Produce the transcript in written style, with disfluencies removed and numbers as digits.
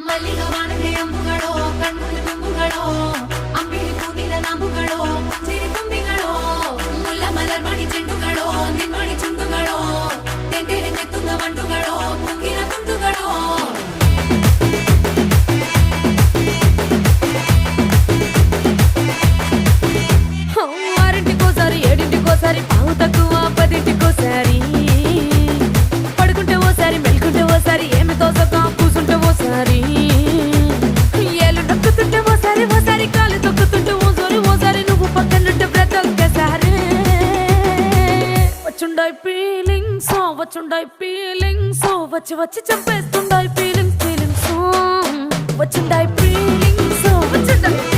ಮಲ್ಲಿಗ ವಾಣದೆ ಅಂಬುಗಳೋ ಕಣ್ಣುಗಳ ತುಂಬುಗಳೋ ಅಂಬಿಳಿ ಹೂವಿನ ನಾಂಬುಗಳೋ ಸಿರಿ ತುಂಬಿಗಳೋ ಮುಲ್ಲ ಮಲರ್ ಮಣಿ ಚೆಂಡುಗಳೋ ನಿನ್ಮಣಿ ಚುಂಡುಗಳೋ ತೆಂತೆರೆ ನೆತ್ತುಂಗ ಮಂಡುಗಳೋ ಮುಗಿನ ತುಂಡುಗಳೋ ఆరింటికోసారి ఏడింటికోసారి పావు తక్కువ పదింటికోసారి పడుకుంటే ఓసారి మెలుకుంటే ఓసారి ఏమి తోసక కూసుంటే ఓసారి ఏళ్ళు నొక్కుతుంటే ఓసారి ఓసారి కాలు తొక్కుతుంటే ఓసారి నువ్వు పక్కనుంటే ప్రతి ఒక్కసారి వచ్చుండాయి ఫీలింగ్స్ వచ్చి వచ్చి చంపేస్తుండాయి ఫీలింగ్స్ వచ్చుండాయి ఫీలింగ్స్ వచ్చుండాయి